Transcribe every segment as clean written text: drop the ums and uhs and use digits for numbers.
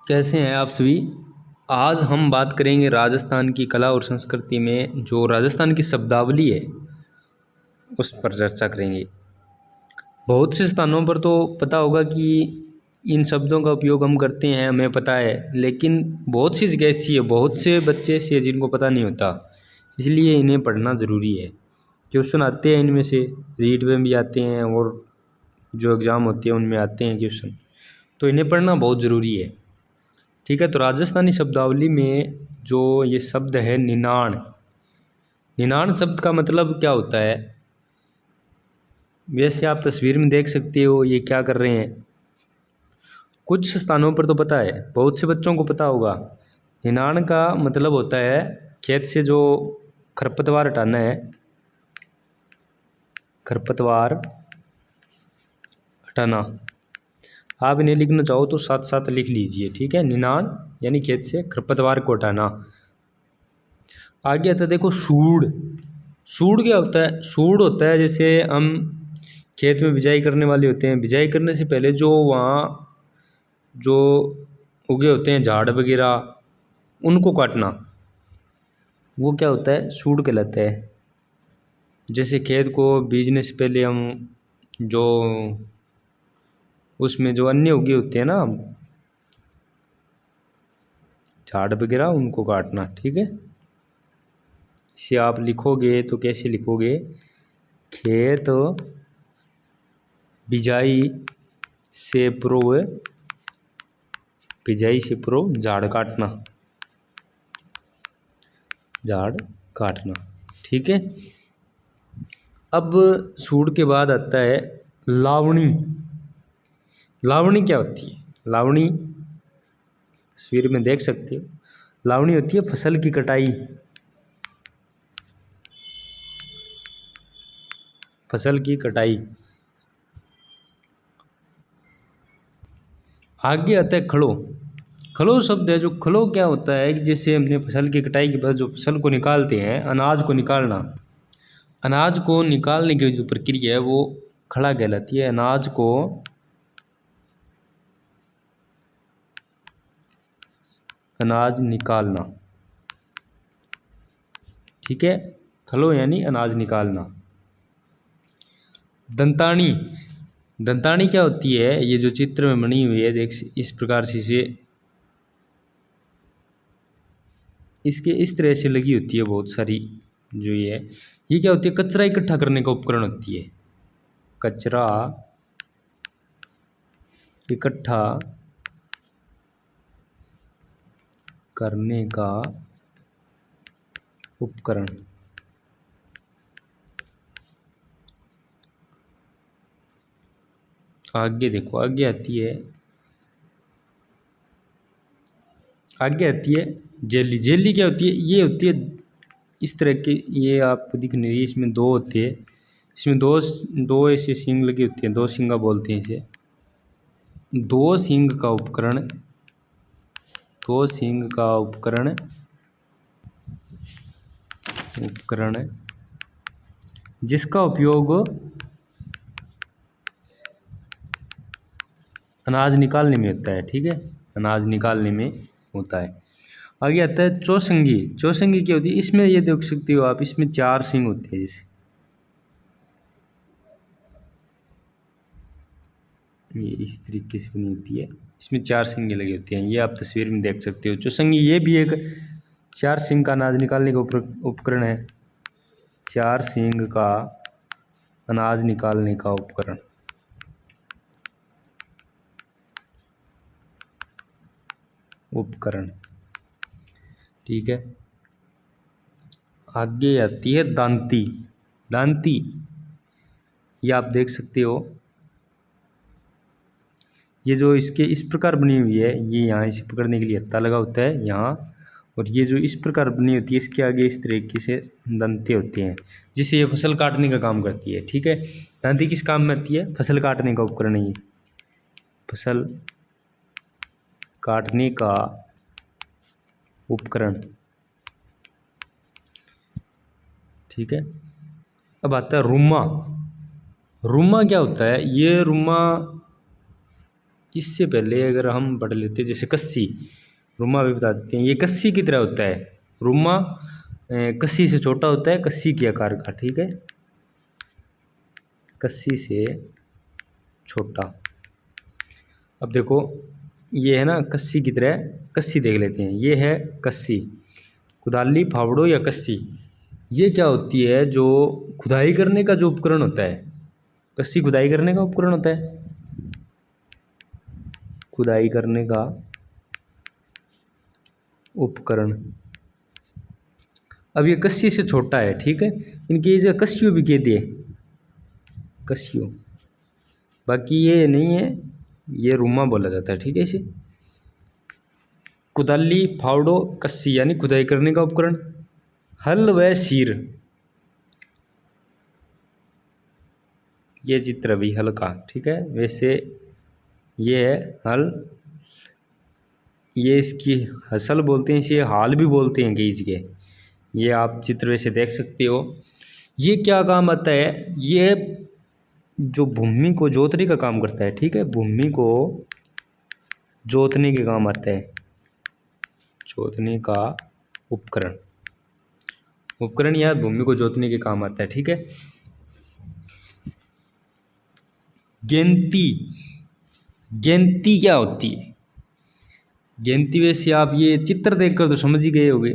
कैसे हैं आप सभी। आज हम बात करेंगे राजस्थान की कला और संस्कृति में जो राजस्थान की शब्दावली है उस पर चर्चा करेंगे। बहुत से स्थानों पर तो पता होगा कि इन शब्दों का उपयोग हम करते हैं, हमें पता है, लेकिन बहुत सी जगह ऐसी है, बहुत से बच्चे ऐसे हैं जिनको पता नहीं होता। इसलिए इन्हें पढ़ना ज़रूरी है। क्वेश्चन आते हैं इनमें से, रीट में भी आते हैं और जो एग्ज़ाम होते हैं उनमें आते हैं क्वेश्चन, तो इन्हें पढ़ना बहुत ज़रूरी है। ठीक है, तो राजस्थानी शब्दावली में जो ये शब्द है निनाण, निनाण शब्द का मतलब क्या होता है? वैसे आप तस्वीर में देख सकते हो ये क्या कर रहे हैं। कुछ स्थानों पर तो पता है, बहुत से बच्चों को पता होगा। निनाण का मतलब होता है खेत से जो खरपतवार हटाना है, खरपतवार हटाना। आप इन्हें लिखना चाहो तो साथ साथ लिख लीजिए, ठीक है। निनाण यानी खेत से खरपतवार को हटाना। आगे आता है देखो सूढ़। सूढ़ क्या होता है? सूढ़ होता है जैसे हम खेत में बिजाई करने वाले होते हैं, बिजाई करने से पहले जो वहाँ जो उगे होते हैं झाड़ वगैरह, उनको काटना, वो क्या होता है? सूढ़ कहलाता है। जैसे खेत को बीजने से पहले हम जो उसमें जो अन्य उगे होते हैं ना झाड़ वगैरह, उनको काटना, ठीक है। इसे आप लिखोगे तो कैसे लिखोगे? खेत बिजाई से पूर्व, बिजाई से पूर्व झाड़ काटना, झाड़ काटना, ठीक है। अब सूढ़ के बाद आता है लावणी। लावणी क्या होती है? लावणी तस्वीर में देख सकते हो। लावणी होती है फसल की कटाई, फसल की कटाई। आगे आता है खड़ो। खड़ो शब्द है, जो खड़ो क्या होता है कि जैसे हमने फसल की कटाई के बाद जो फसल को निकालते हैं, अनाज को निकालना, अनाज को निकालने की जो प्रक्रिया है वो खड़ा कहलाती है। अनाज को अनाज निकालना, ठीक है। खलो यानी अनाज निकालना। दंतानी। दंतानी क्या होती है? ये जो चित्र में बनी हुई है देख, इस प्रकार से इसे इसके इस तरह से लगी होती है बहुत सारी। जो ये क्या होती है? कचरा इकट्ठा करने का उपकरण होती है। कचरा इकट्ठा करने का उपकरण। आगे देखो, आगे आती है, आगे आती है जेली। जेली क्या होती है? ये होती है इस तरह के, ये आपको दिख नहीं रही, इसमें दो होते हैं, इसमें दो ऐसे सींग लगी होती हैं, दो सींगा बोलते हैं इसे। दो सींग का उपकरण, दो सींग का उपकरण, उपकरण जिसका उपयोग अनाज निकालने में होता है, ठीक है। अनाज निकालने में होता है। आगे आता है चौसंगी। चौसंगी क्या होती है? इसमें ये देख सकते हो आप, इसमें चार सींग होते हैं, जैसे ये इस तरीके से बनी होती है, इसमें चार सींगे लगी होती हैं। ये आप तस्वीर में देख सकते हो। चौसंगी ये भी एक चार सींग का अनाज निकालने का उपकरण है। चार सींग का अनाज निकालने का उपकरण, उपकरण, ठीक है। आगे आती है दांती। दांती ये आप देख सकते हो, ये जो इसके इस प्रकार बनी हुई है, ये यहाँ इसे पकड़ने के लिए हत्था लगा होता है यहाँ, और ये जो इस प्रकार बनी होती है इसके आगे इस तरीके से दंते होते हैं, जिससे ये फसल काटने का काम करती है, ठीक है। दांती किस काम में आती है? फसल काटने का उपकरण है ये, फसल काटने का उपकरण, ठीक है। अब आता है रुम्मा। रुम्मा क्या होता है? ये रुम्मा इससे पहले अगर हम पढ़ लेते जैसे कस्सी, रुमा भी बता देते हैं। ये कस्सी की तरह होता है, रुमा कस्सी से छोटा होता है, कस्सी के आकार का, ठीक है, कस्सी से छोटा। अब देखो ये है ना कस्सी की तरह, कस्सी देख लेते हैं। ये है कस्सी, कुदाली, फावड़ो या कस्सी, ये क्या होती है, जो खुदाई करने का जो उपकरण होता है। कस्सी खुदाई करने का उपकरण होता है, खुदाई करने का उपकरण। अब ये कस्सी से छोटा है, ठीक है, इनकी जगह कस्सियो भी कह दिए, कस्सियो, बाकी ये नहीं है, ये रुमा बोला जाता है, ठीक है। इसे कुदाली, फावड़ो, कस्सी यानी खुदाई करने का उपकरण। हल व सीर, ये चित्र भी हल का, ठीक है। वैसे ये है हल, ये इसकी हसल बोलते हैं, इसे हाल भी बोलते हैं कई जगह, ये आप चित्र वैसे देख सकते हो। ये क्या काम आता है, ये जो भूमि को जोतने का काम करता है, ठीक है, भूमि को जोतने के काम आता है, जोतने का उपकरण, उपकरण या भूमि को जोतने के काम आता है, ठीक है। गेंती, गेंती क्या होती है, गेंती वैसे आप ये चित्र देखकर तो समझ ही गए होंगे,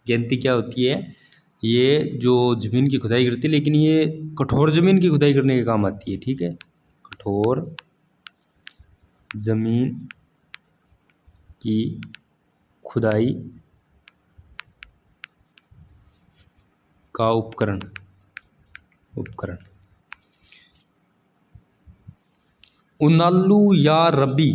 गेंती क्या होती है। ये जो ज़मीन की खुदाई करती है, लेकिन ये कठोर ज़मीन की खुदाई करने के काम आती है, ठीक है, कठोर ज़मीन की खुदाई का उपकरण, उपकरण। उनालू या रबी,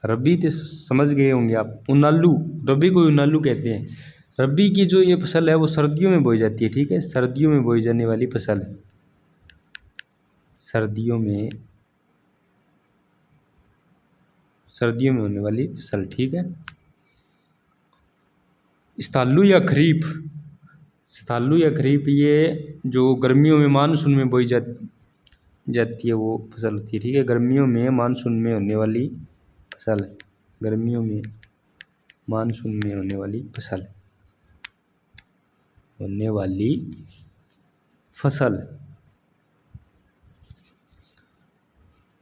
रबी तो समझ गए होंगे आप, उनालू, रबी को उनालू कहते हैं। रबी की जो ये फसल है वो सर्दियों में बोई जाती है, ठीक है, सर्दियों में बोई जाने वाली फसल है, सर्दियों में, सर्दियों में होने वाली फसल, ठीक है। स्थालू या खरीफ, स्थालू या खरीफ ये जो गर्मियों में मानसून में बोई जाती है वो फसल होती है, ठीक है, गर्मियों में मानसून में होने वाली फसल, गर्मियों में मानसून में होने वाली फसल, होने वाली फसल।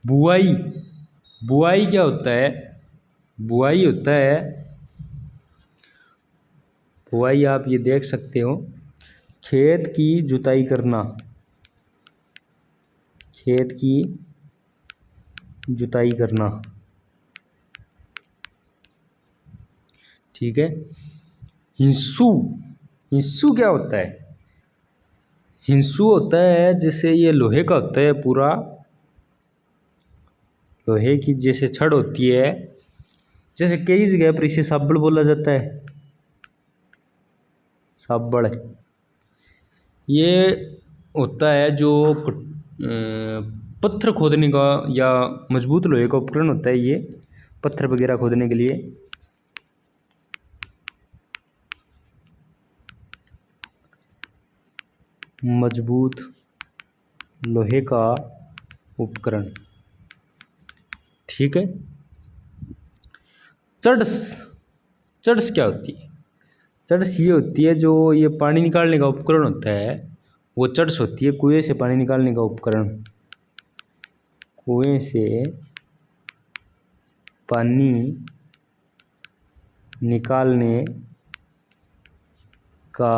बुआई, बुआई क्या होता है, बुआई होता है, बुआई आप ये देख सकते हो, खेत की जुताई करना, खेत की जुताई करना, ठीक है। हिंसू, हिंसू क्या होता है, हिंसू होता है जैसे ये लोहे का होता है पूरा, लोहे की जैसे छड़ होती है, जैसे कई जगह पर इसे साबड़ बोला जाता है, साबड़। ये होता है जो पत्थर खोदने का या मजबूत लोहे का उपकरण होता है, ये पत्थर वगैरह खोदने के लिए। मजबूत लोहे का उपकरण, ठीक है। चड़स, चड़स क्या होती है, चड़स ये होती है जो ये पानी निकालने का उपकरण होता है, वो चड़स होती है, कुएं से पानी निकालने का उपकरण, कुएं से पानी निकालने का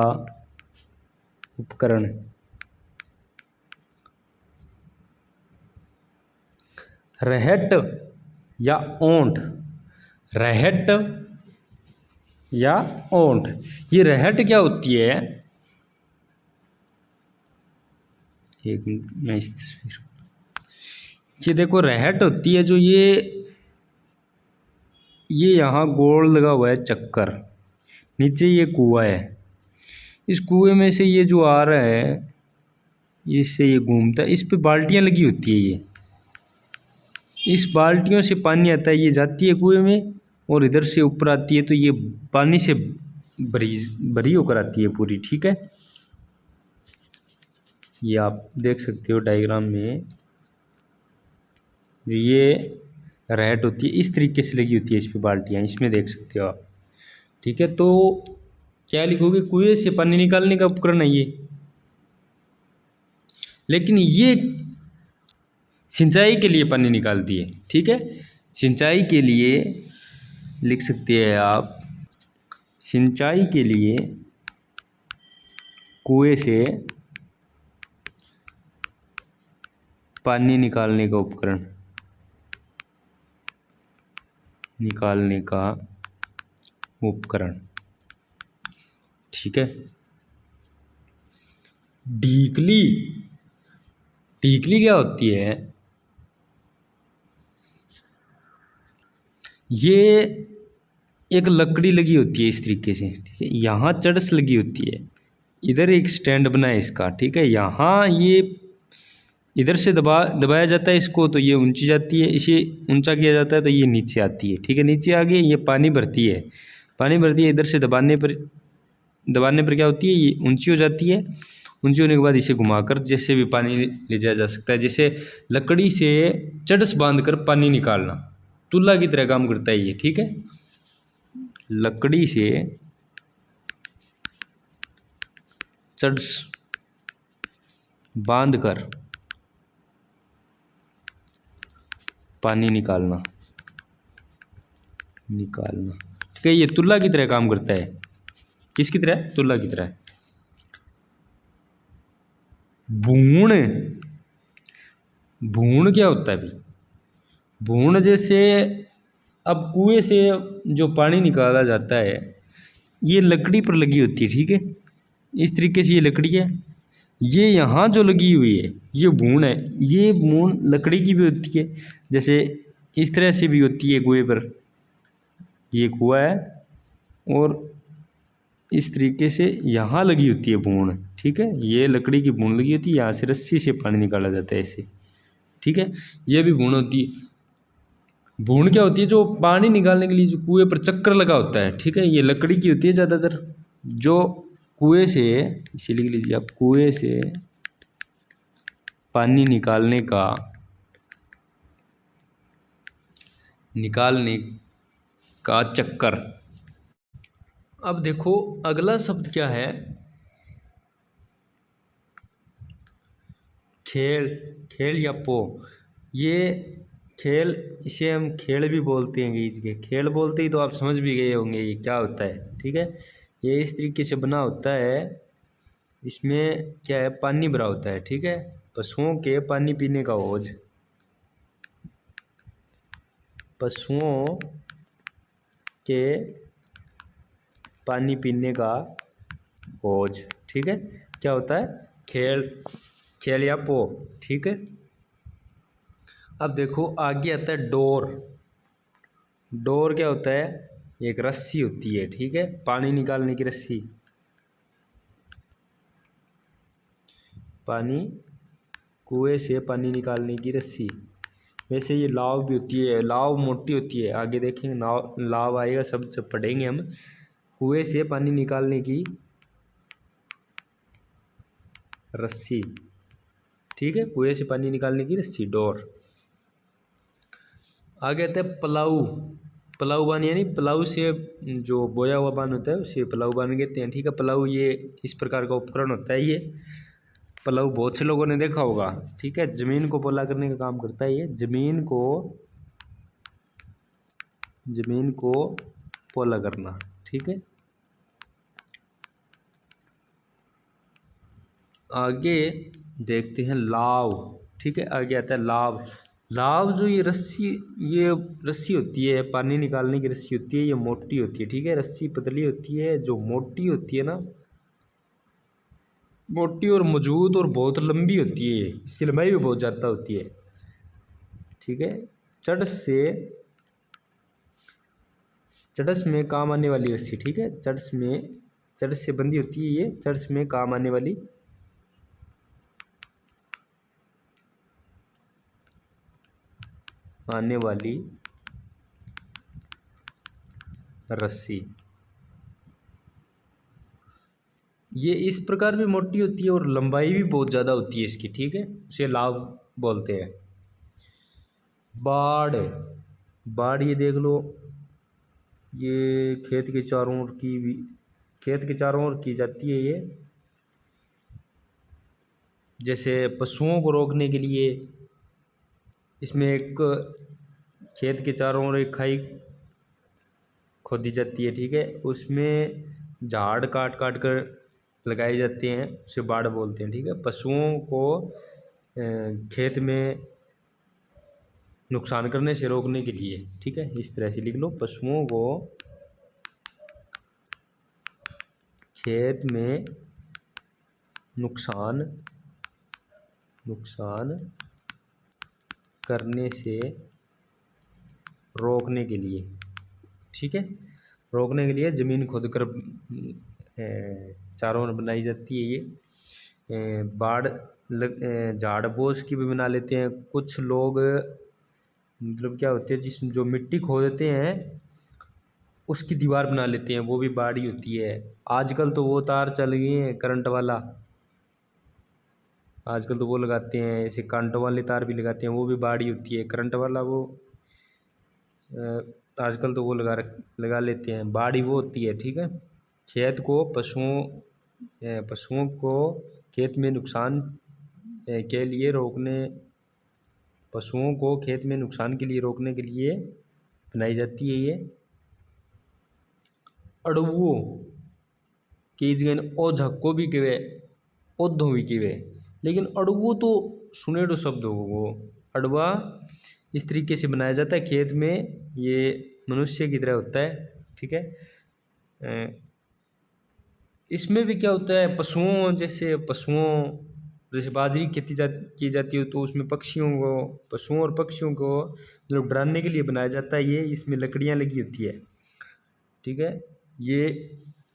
उपकरण। रहट या ओंठ, रहट या ओंठ, ये रहट क्या होती है, एक मिनट मैं इस तस्वीर, ये देखो रहट होती है जो ये यहाँ गोल लगा हुआ है चक्कर, नीचे ये कुआं है, इस कुएं में से ये जो आ रहा है, इससे ये घूमता है, इस पे बाल्टियाँ लगी होती है, ये इस बाल्टियों से पानी आता है, ये जाती है कुएं में और इधर से ऊपर आती है, तो ये पानी से भरी होकर आती है पूरी, ठीक है। ये आप देख सकते हो डायग्राम में, ये रैट होती है, इस तरीके से लगी होती है इस पर बाल्टियाँ, इसमें देख सकते हो आप। ठीक है, तो क्या लिखोगे, कुएं से पानी निकालने का उपकरण है ये। लेकिन ये सिंचाई के लिए पानी निकालती है। ठीक है, सिंचाई के लिए लिख सकते हैं आप, सिंचाई के लिए कुएं से पानी निकालने का उपकरण, निकालने का उपकरण। ठीक है, ढीकली, ढीकली क्या होती है, ये एक लकड़ी लगी होती है इस तरीके से। ठीक है, यहाँ चड़स लगी होती है, इधर एक स्टैंड बना है इसका। ठीक है, यहाँ ये इधर से दबाया जाता है इसको, तो ये ऊंची जाती है, इसे ऊंचा किया जाता है तो ये नीचे आती है। ठीक है, नीचे आ गई, ये पानी भरती है, पानी भरती है, इधर से दबाने पर क्या होती है, ये ऊंची हो जाती है। ऊंची होने के बाद इसे घुमाकर जैसे भी पानी ले जाया जा सकता है। जैसे लकड़ी से चड़स बांधकर पानी निकालना, तुल्ला की तरह काम करता है ये। ठीक है, लकड़ी से चड़स बांधकर पानी निकालना। ठीक है, ये तुल्ला की तरह काम करता है। किसकी तरह, तुल्ला की तरह। भूण, भूण क्या होता है भाई, भूण जैसे अब कुएं से जो पानी निकाला जाता है, ये लकड़ी पर लगी होती है। ठीक है, इस तरीके से ये लकड़ी है, ये यहाँ जो लगी हुई है ये भूण है। ये भूण लकड़ी की भी होती है, जैसे इस तरह से भी होती है कुएं पर, ये कुआं है और इस तरीके से यहाँ लगी होती है भूण। ठीक है, ये लकड़ी की भूण लगी होती है, यहाँ से रस्सी से पानी निकाला जाता है ऐसे। ठीक है, ये भी भूण होती है। भूण क्या होती है, जो पानी निकालने के लिए जो कुएं पर चक्कर लगा होता है। ठीक है, ये लकड़ी की होती है ज़्यादातर, जो कुएं से, इसे लिख लीजिए आप, कुएं से पानी निकालने का चक्कर। अब देखो अगला शब्द क्या है, खेल, खेल या पो। ये खेल, इसे हम खेल भी बोलते हैं, गीज के खेल बोलते ही तो आप समझ भी गए होंगे ये क्या होता है। ठीक है, ये इस तरीके से बना होता है, इसमें क्या है, पानी भरा होता है। ठीक है, पशुओं के पानी पीने का हौज, पशुओं के पानी पीने का हौज। ठीक है, क्या होता है, खेल, खेल या पो। ठीक है, अब देखो आगे आता है डोर। डोर क्या होता है, एक रस्सी होती है। ठीक है, पानी निकालने की रस्सी, पानी, कुएं से पानी निकालने की रस्सी। वैसे ये लाव भी होती है, लाव मोटी होती है, आगे देखेंगे नाव, लाव आएगा शब्द जब पढ़ेंगे हम। कुएं से पानी निकालने की रस्सी। ठीक है, कुएं से पानी निकालने की रस्सी, डोर। आगे आता है पलाऊ। पलाऊ बान, यानी पलाऊ से जो बोया हुआ बान होता है उसे पलाऊ बान कहते हैं। ठीक है, पलाऊ ये इस प्रकार का उपकरण होता है। ये पलाऊ बहुत से लोगों ने देखा होगा। ठीक है, जमीन को पोला करने का काम करता है ये, जमीन को पोला करना। ठीक है, आगे देखते हैं लाव। ठीक है, आगे आता है लाव। लाव जो ये रस्सी होती है, पानी निकालने की रस्सी होती है, ये मोटी होती है। ठीक है, रस्सी पतली होती है, जो मोटी होती है ना, मोटी और मजबूत और बहुत लंबी होती है, इसकी लंबाई भी बहुत ज़्यादा होती है। ठीक है, चड़स में काम आने वाली रस्सी। ठीक है, चड़स से बंधी होती है, ये चड़स में काम आने वाली रस्सी। ये इस प्रकार भी मोटी होती है और लंबाई भी बहुत ज़्यादा होती है इसकी। ठीक है, उसे लाव बोलते हैं। बाड़, बाढ़ ये देख लो, ये खेत के चारों ओर की जाती है ये। जैसे पशुओं को रोकने के लिए इसमें एक खेत के चारों ओर एक खाई खोदी जाती है, ठीक है। उसमें झाड़ काट काट कर लगाए जाते हैं, उसे बाड़ बोलते हैं, ठीक है। पशुओं को खेत में नुकसान करने से रोकने के लिए, ठीक है। इस तरह से लिख लो, पशुओं को खेत में नुकसान करने से रोकने के लिए, ठीक है। रोकने के लिए ज़मीन खोद कर चारों ओर बनाई जाती है ये। बाड़ झाड़ बोस की भी बना लेते हैं कुछ लोग। मतलब क्या होते हैं, जिस जो मिट्टी खोदते हैं उसकी दीवार बना लेते हैं, वो भी बाड़ ही होती है। आजकल तो वो तार चल गए हैं करंट वाला, आजकल तो वो लगाते हैं, ऐसे करंट वाले तार भी लगाते हैं, वो भी बाड़ ही होती है। करंट वाला वो आजकल तो वो लगा लेते हैं, बाड़ ही वो होती है, ठीक है। खेत को पशुओं को खेत में नुकसान के लिए रोकने पशुओं को खेत में नुकसान के लिए रोकने के लिए बनाई जाती है ये। अड़ुओं की जगह ओ झक्को भी कहे, ओधो भी कहे, लेकिन अड़ुओं तो सुनेड़ो शब्द हो वो। अड़वा इस तरीके से बनाया जाता है खेत में, ये मनुष्य की तरह होता है, ठीक है। इसमें भी क्या होता है, जैसे बाजरी की जाती है, तो उसमें पशुओं और पक्षियों को मतलब डराने के लिए बनाया जाता है ये। इसमें लकड़ियाँ लगी होती है, ठीक है। ये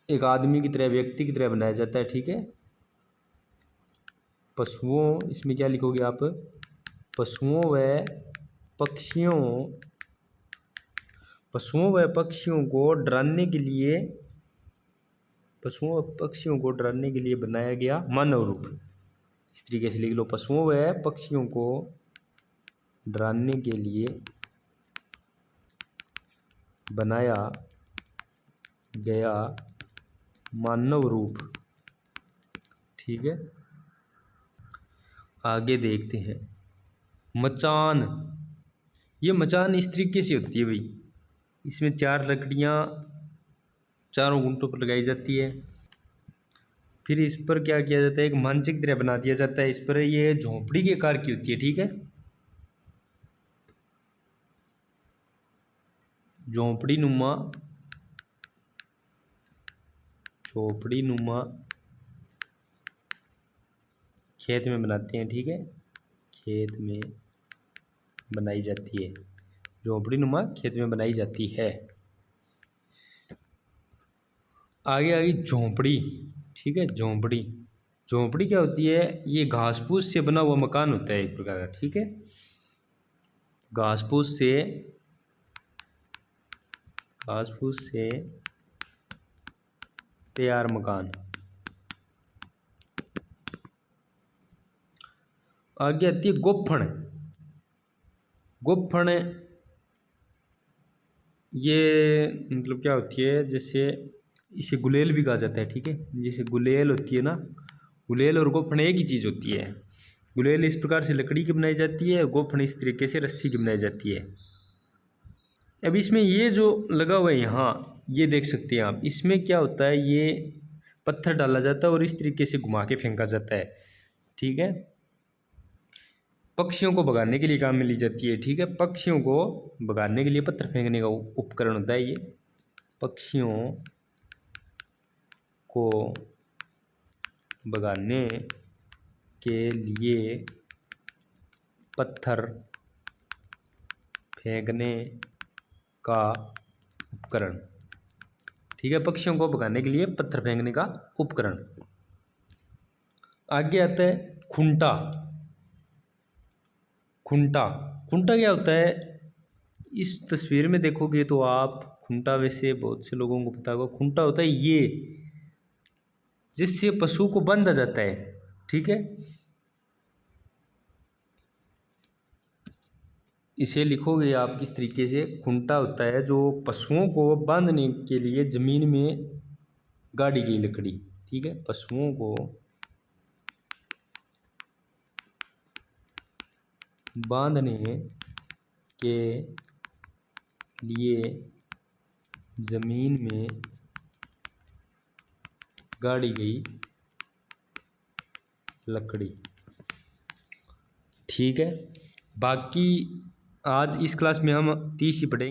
एक आदमी की तरह, व्यक्ति की तरह बनाया जाता है, ठीक है। इसमें क्या लिखोगे आप, पशुओं व पक्षियों को डराने के लिए बनाया गया मानव रूप। इस तरीके से लिख लो, पशुओं व पक्षियों को डराने के लिए बनाया गया मानव रूप, ठीक है। आगे देखते हैं, मचान। ये मचान इस तरीके से होती है भाई, इसमें 4 लकड़ियाँ चारों गुंटों पर लगाई जाती है। फिर इस पर क्या किया जाता है, एक मंच की तरह बना दिया जाता है इस पर। ये झोंपड़ी के आकार की होती है, ठीक है। झोंपड़ी नुमा खेत में बनाते हैं, ठीक है। खेत में बनाई जाती है, झोंपड़ी नुमा खेत में बनाई जाती है। आगे झोंपड़ी, ठीक है। झोंपड़ी क्या होती है, ये घास फूस से बना हुआ मकान होता है एक प्रकार का, ठीक है। घास फूस से तैयार मकान। आगे आती है गोफण। ये मतलब क्या होती है, जैसे इसे गुलेल भी कहा जाता है, ठीक है। जैसे गुलेल होती है ना, गुलेल और गोफण एक ही चीज़ होती है। गुलेल इस प्रकार से लकड़ी की बनाई जाती है, गोफण इस तरीके से रस्सी की बनाई जाती है। अब इसमें ये जो लगा हुआ है यहाँ, ये देख सकते हैं आप, इसमें क्या होता है, ये पत्थर डाला जाता है और इस तरीके से घुमा के फेंका जाता है, ठीक है। पक्षियों को भगाने के लिए काम में ली जाती है, ठीक है। पक्षियों को भगाने के लिए पत्थर फेंकने का उपकरण होता है ये। पक्षियों को भगाने के लिए पत्थर फेंकने का उपकरण, ठीक है। पक्षियों को भगाने के लिए पत्थर फेंकने का उपकरण। आगे आता है खूंटा। खूंटा क्या होता है, इस तस्वीर में देखोगे तो आप, खूंटा वैसे बहुत से लोगों को पता होगा। खूंटा होता है ये, जिससे पशु को बांधा जाता है, ठीक है। इसे लिखोगे आप किस तरीके से, खुंटा होता है जो पशुओं को बांधने के लिए ज़मीन में गाड़ी गई लकड़ी, ठीक है, पशुओं को बांधने के लिए ज़मीन में गाड़ी गई लकड़ी, ठीक है। बाकी आज इस क्लास में हम 30 ही पढ़ेंगे।